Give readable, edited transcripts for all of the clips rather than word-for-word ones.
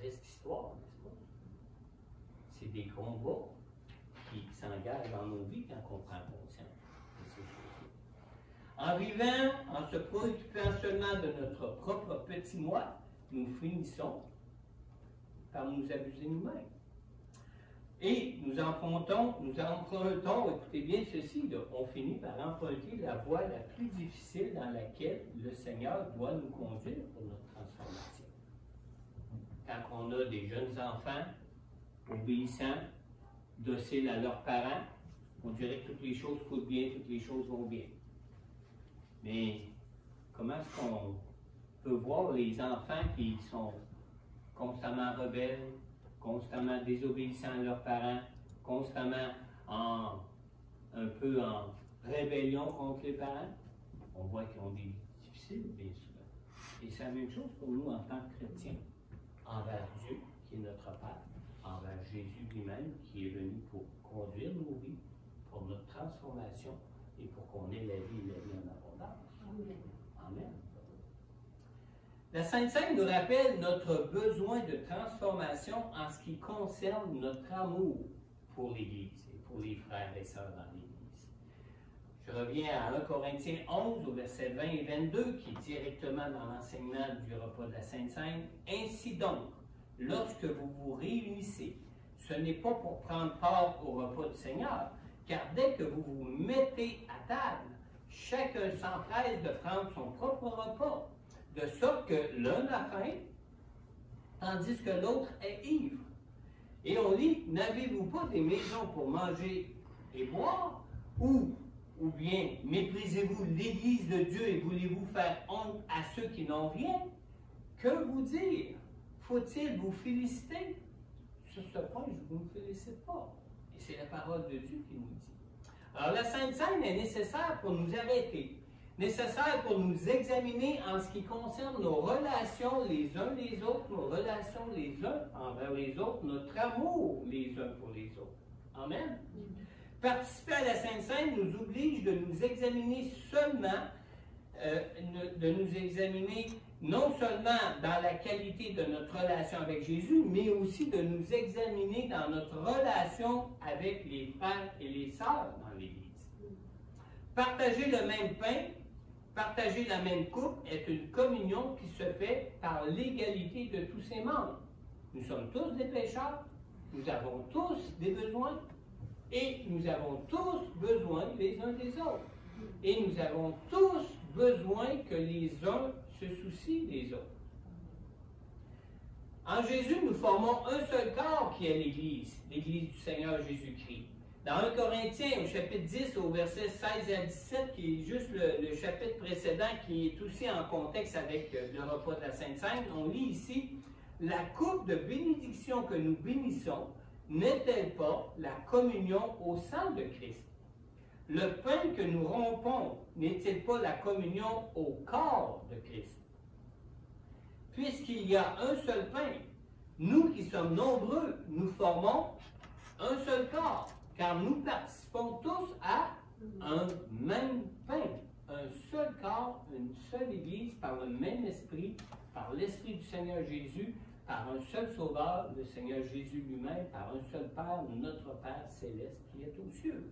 triste histoire, n'est-ce pas? C'est des combats qui s'engagent dans nos vies quand on prend conscience de ces choses-là. En vivant, en se préoccupant seulement de notre propre petit moi, nous finissons par nous abuser nous-mêmes. Et nous empruntons, écoutez bien ceci, là, on finit par emprunter la voie la plus difficile dans laquelle le Seigneur doit nous conduire pour notre transformation. Quand on a des jeunes enfants obéissants, dociles à leurs parents, on dirait que toutes les choses coûtent bien, toutes les choses vont bien. Mais comment est-ce qu'on peut voir les enfants qui sont constamment rebelles, constamment désobéissants à leurs parents, constamment un peu en rébellion contre les parents? On voit qu'ils ont des vies difficiles, bien souvent. Et c'est la même chose pour nous en tant que chrétiens, envers Dieu, qui est notre Père, envers Jésus lui-même, qui est venu pour conduire nos vies, pour notre transformation et pour qu'on ait la vie et la vie en abondance. Amen. Amen. La Sainte Seine nous rappelle notre besoin de transformation en ce qui concerne notre amour pour l'Église et pour les frères et sœurs dans l'Église. Je reviens à 1 Corinthiens 11 au verset 20 et 22 qui est directement dans l'enseignement du repas de la Sainte Seine. Ainsi donc, lorsque vous vous réunissez, ce n'est pas pour prendre part au repas du Seigneur, car dès que vous vous mettez à table, chacun s'empresse de prendre son propre repas, de sorte que l'un a faim, tandis que l'autre est ivre. Et on lit, n'avez-vous pas des maisons pour manger et boire? Ou bien, méprisez-vous l'Église de Dieu et voulez-vous faire honte à ceux qui n'ont rien? Que vous dire? Faut-il vous féliciter? Sur ce point, je ne vous félicite pas. Et c'est la parole de Dieu qui nous dit. Alors, la Sainte Seine est nécessaire pour nous arrêter, nécessaire pour nous examiner en ce qui concerne nos relations les uns les autres, nos relations les uns envers les autres, notre amour les uns pour les autres. Amen. Participer à la Sainte Seine nous oblige de nous examiner seulement, non seulement dans la qualité de notre relation avec Jésus, mais aussi de nous examiner dans notre relation avec les frères et les sœurs dans l'Église. Partager le même pain, partager la même coupe est une communion qui se fait par l'égalité de tous ses membres. Nous sommes tous des pécheurs, nous avons tous des besoins, et nous avons tous besoin les uns des autres. Et nous avons tous besoin que les uns se soucient des autres. En Jésus, nous formons un seul corps qui est l'Église, l'Église du Seigneur Jésus-Christ. Dans 1 Corinthiens, au chapitre 10, au verset 16 à 17, qui est juste le chapitre précédent, qui est aussi en contexte avec le repas de la Sainte Seine, on lit ici, « La coupe de bénédiction que nous bénissons n'est-elle pas la communion au sang de Christ? Le pain que nous rompons n'est-il pas la communion au corps de Christ? Puisqu'il y a un seul pain, nous qui sommes nombreux, nous formons un seul corps, car nous participons tous à un même pain, un seul corps, une seule Église, par le même esprit, par l'Esprit du Seigneur Jésus, par un seul Sauveur, le Seigneur Jésus lui-même, par un seul Père, notre Père céleste qui est aux cieux.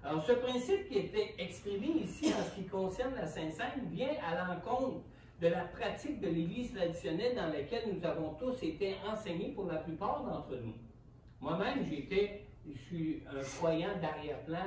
Alors, ce principe qui était exprimé ici en ce qui concerne la Sainte Seine vient à l'encontre de la pratique de l'Église traditionnelle dans laquelle nous avons tous été enseignés pour la plupart d'entre nous. Moi-même, je suis un croyant d'arrière-plan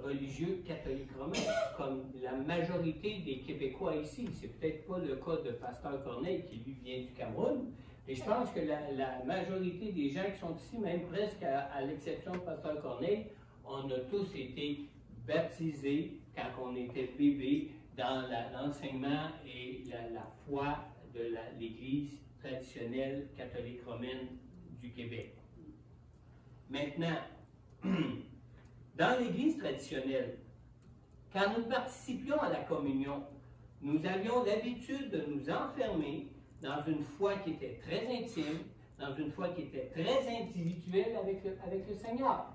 religieux catholique romain, comme la majorité des Québécois ici. C'est peut-être pas le cas de Pasteur Corneille qui, lui, vient du Cameroun, et je pense que la majorité des gens qui sont ici, même presque à l'exception de Pasteur Corneille, on a tous été baptisés quand on était bébé dans l'enseignement et la foi de l'Église traditionnelle catholique romaine du Québec. Maintenant, dans l'Église traditionnelle, quand nous participions à la communion, nous avions l'habitude de nous enfermer dans une foi qui était très intime, dans une foi qui était très individuelle avec le Seigneur.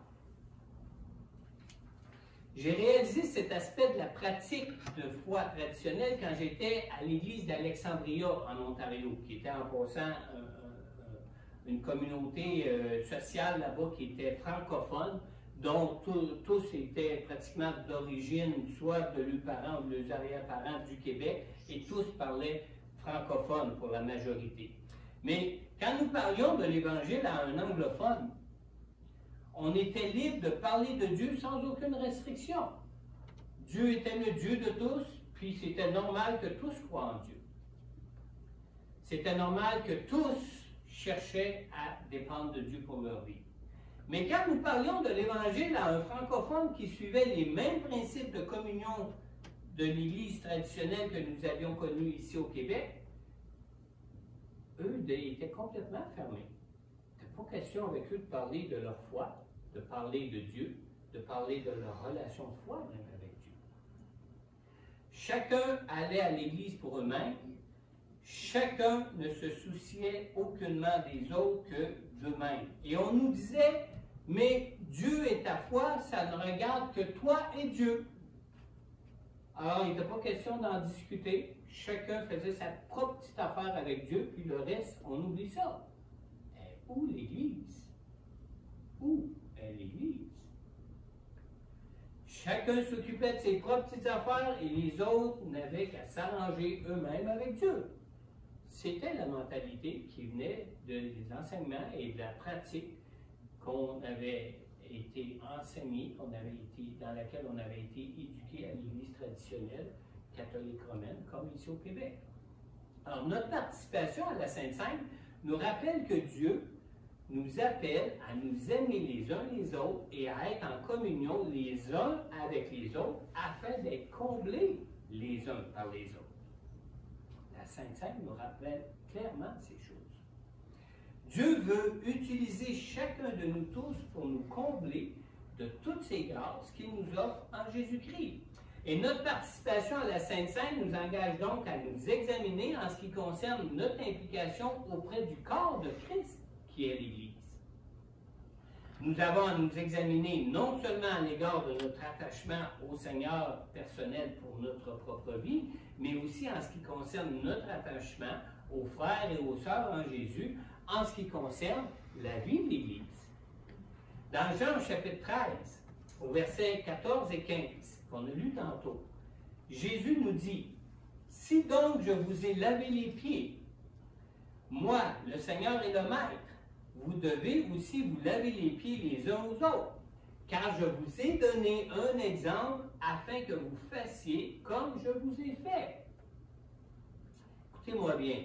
J'ai réalisé cet aspect de la pratique de foi traditionnelle quand j'étais à l'église d'Alexandria en Ontario, qui était en passant une communauté sociale là-bas qui était francophone, dont tous étaient pratiquement d'origine, soit de leurs parents ou de leurs arrière-parents du Québec, et tous parlaient francophone pour la majorité. Mais quand nous parlions de l'Évangile à un anglophone, on était libre de parler de Dieu sans aucune restriction. Dieu était le Dieu de tous, puis c'était normal que tous croient en Dieu. C'était normal que tous cherchaient à dépendre de Dieu pour leur vie. Mais quand nous parlions de l'Évangile à un francophone qui suivait les mêmes principes de communion de l'Église traditionnelle que nous avions connue ici au Québec, eux étaient complètement fermés. Il n'était pas question avec eux de parler de leur foi, de parler de Dieu, de parler de leur relation de foi même avec Dieu. Chacun allait à l'Église pour eux-mêmes. Chacun ne se souciait aucunement des autres que d'eux-mêmes. Et on nous disait, mais Dieu et ta foi, ça ne regarde que toi et Dieu. Alors, il n'était pas question d'en discuter. Chacun faisait sa propre petite affaire avec Dieu, puis le reste, on oublie ça. Et où l'Église? Où est l'Église? Chacun s'occupait de ses propres petites affaires et les autres n'avaient qu'à s'arranger eux-mêmes avec Dieu. C'était la mentalité qui venait des enseignements et de la pratique qu'on avait été enseigné, dans laquelle on avait été éduqué à l'Église traditionnelle catholique romaine, comme ici au Québec. Alors, notre participation à la Sainte Seine nous rappelle que Dieu nous appelle à nous aimer les uns les autres et à être en communion les uns avec les autres afin d'être comblés les uns par les autres. La Sainte Seine nous rappelle clairement ces choses. Dieu veut utiliser chacun de nous tous pour nous combler de toutes ces grâces qu'il nous offre en Jésus-Christ. Et notre participation à la Sainte Seine nous engage donc à nous examiner en ce qui concerne notre implication auprès du corps de Christ, qui est l'Église. Nous avons à nous examiner non seulement à l'égard de notre attachement au Seigneur personnel pour notre propre vie, mais aussi en ce qui concerne notre attachement aux frères et aux sœurs en Jésus, en ce qui concerne la vie de l'Église. Dans Jean chapitre 13, au verset 14 et 15, qu'on a lu tantôt, Jésus nous dit, « Si donc je vous ai lavé les pieds, moi, le Seigneur et le Maître, vous devez aussi vous laver les pieds les uns aux autres, car je vous ai donné un exemple afin que vous fassiez comme je vous ai fait. » Écoutez-moi bien.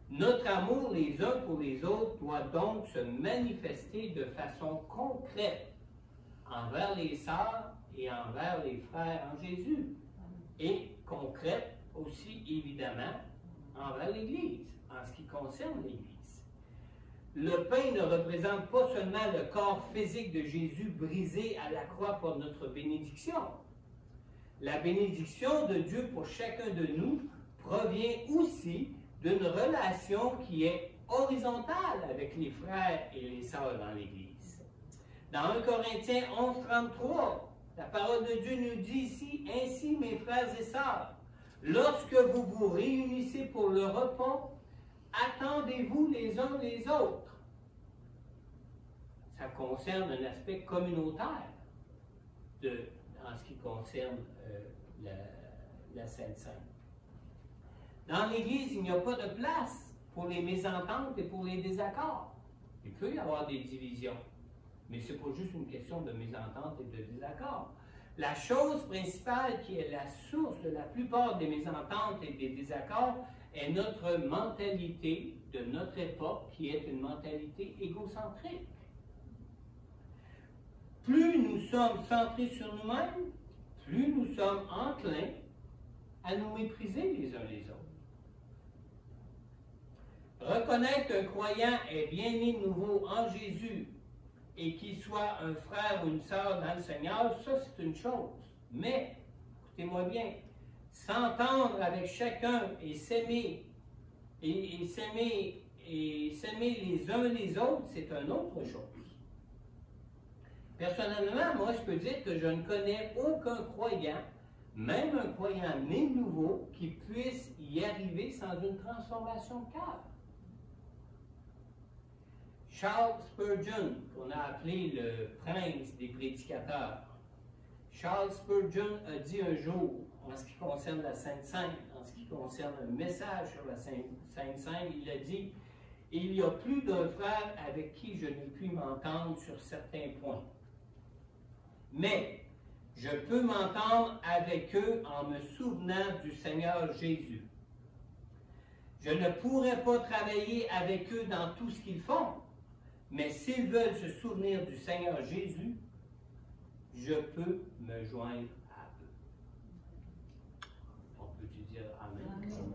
Notre amour les uns pour les autres doit donc se manifester de façon concrète envers les sœurs et envers les frères en Jésus, et concrète aussi, évidemment, envers l'Église, en ce qui concerne l'Église. Le pain ne représente pas seulement le corps physique de Jésus brisé à la croix pour notre bénédiction. La bénédiction de Dieu pour chacun de nous provient aussi d'une relation qui est horizontale avec les frères et les sœurs dans l'Église. Dans 1 Corinthiens 11, 33, la parole de Dieu nous dit ici, « Ainsi, mes frères et sœurs, lorsque vous vous réunissez pour le repas, attendez-vous les uns les autres. » Ça concerne un aspect communautaire en ce qui concerne la Sainte Seine. Dans l'Église, il n'y a pas de place pour les mésententes et pour les désaccords. Il peut y avoir des divisions, mais ce n'est pas juste une question de mésentente et de désaccord. La chose principale qui est la source de la plupart des mésententes et des désaccords est notre mentalité de notre époque, qui est une mentalité égocentrique. Plus nous sommes centrés sur nous-mêmes, plus nous sommes enclins à nous mépriser les uns les autres. Reconnaître qu'un croyant est bien né de nouveau en Jésus et qu'il soit un frère ou une sœur dans le Seigneur, ça c'est une chose. Mais, écoutez-moi bien, s'entendre avec chacun et s'aimer les uns les autres, c'est une autre chose. Personnellement, moi, je peux dire que je ne connais aucun croyant, même un croyant né de nouveau, qui puisse y arriver sans une transformation de cœur. Charles Spurgeon, qu'on a appelé le prince des prédicateurs, Charles Spurgeon a dit un jour, en ce qui concerne la Sainte Seine, en ce qui concerne un message sur la Sainte Seine, il a dit « Il y a plus d'un frère avec qui je ne puis m'entendre sur certains points. Mais je peux m'entendre avec eux en me souvenant du Seigneur Jésus. Je ne pourrais pas travailler avec eux dans tout ce qu'ils font, mais s'ils veulent se souvenir du Seigneur Jésus, je peux me joindre à eux. » On peut-tu dire Amen? Amen.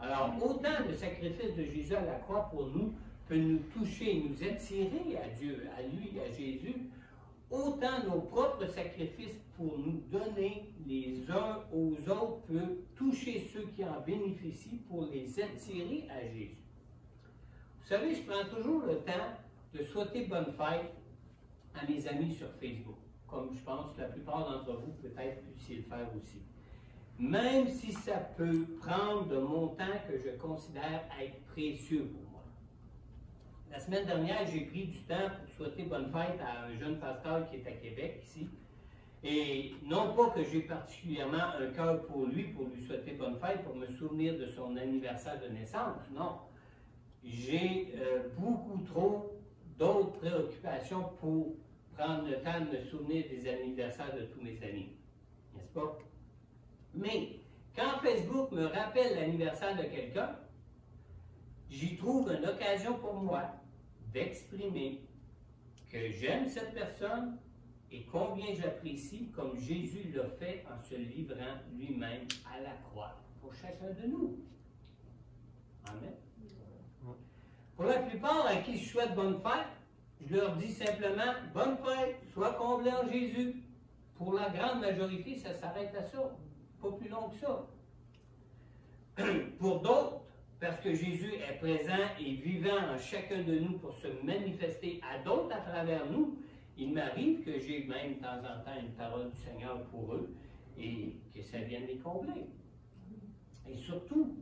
Alors, autant le sacrifice de Jésus à la croix pour nous peut nous toucher, nous attirer à Dieu, à lui, à Jésus, autant nos propres sacrifices pour nous donner les uns aux autres peut toucher ceux qui en bénéficient pour les attirer à Jésus. Vous savez, je prends toujours le temps de souhaiter bonne fête à mes amis sur Facebook, comme je pense que la plupart d'entre vous peut-être puissiez le faire aussi. Même si ça peut prendre de mon temps que je considère être précieux pour moi. La semaine dernière, j'ai pris du temps pour souhaiter bonne fête à un jeune pasteur qui est à Québec, ici. Et non pas que j'ai particulièrement un cœur pour lui souhaiter bonne fête, pour me souvenir de son anniversaire de naissance, non. J'ai beaucoup trop d'autres préoccupations pour prendre le temps de me souvenir des anniversaires de tous mes amis. N'est-ce pas? Mais quand Facebook me rappelle l'anniversaire de quelqu'un, j'y trouve une occasion pour moi d'exprimer que j'aime cette personne et combien j'apprécie comme Jésus l'a fait en se livrant lui-même à la croix pour chacun de nous. Amen. Pour la plupart à qui je souhaite bonne fête, je leur dis simplement « Bonne fête, sois comblé en Jésus ». Pour la grande majorité, ça s'arrête à ça. Pas plus long que ça. Pour d'autres, parce que Jésus est présent et vivant en chacun de nous pour se manifester à d'autres à travers nous, il m'arrive que j'ai même de temps en temps une parole du Seigneur pour eux et que ça vienne les combler. Et surtout,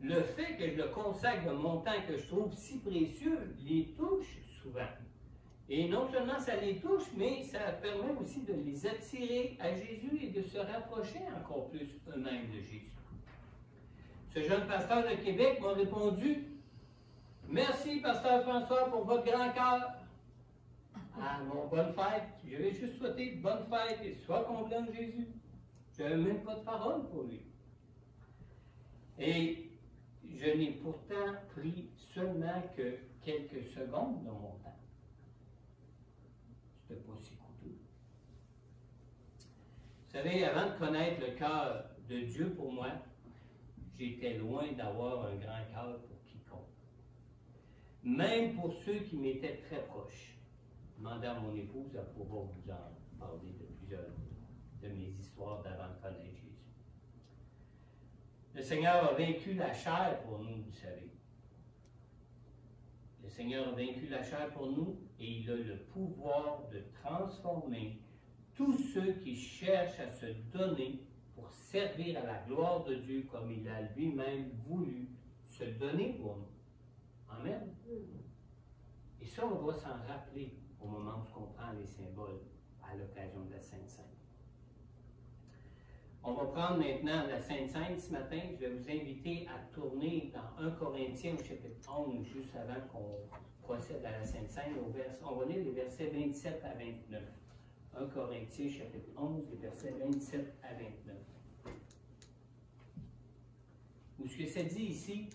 le fait que je le consacre de mon temps que je trouve si précieux les touche souvent. Et non seulement ça les touche, mais ça permet aussi de les attirer à Jésus et de se rapprocher encore plus eux-mêmes de Jésus. Ce jeune pasteur de Québec m'a répondu « Merci, pasteur François, pour votre grand cœur. Ah, mon bonne fête, je vais juste souhaiter bonne fête et sois comblé en Jésus. » Je n'avais même pas de parole pour lui. Et je n'ai pourtant pris seulement que quelques secondes de mon temps. C'était pas si coûteux. Vous savez, avant de connaître le cœur de Dieu pour moi, j'étais loin d'avoir un grand cœur pour quiconque. Même pour ceux qui m'étaient très proches. Demandez à mon épouse, elle pourra vous en parler de plusieurs de mes histoires d'avant de connaître Jésus. Le Seigneur a vaincu la chair pour nous, vous savez. Le Seigneur a vaincu la chair pour nous et il a le pouvoir de transformer tous ceux qui cherchent à se donner pour servir à la gloire de Dieu comme il a lui-même voulu se donner pour nous. Amen. Et ça, on doit s'en rappeler au moment où on prend les symboles à l'occasion de la Sainte Seine. On va prendre maintenant la Sainte Seine ce matin. Je vais vous inviter à tourner dans 1 Corinthiens au chapitre 11, juste avant qu'on procède à la Sainte Seine. On va lire les versets 27 à 29. 1 Corinthiens chapitre 11, les versets 27 à 29. Où ce que ça dit ici,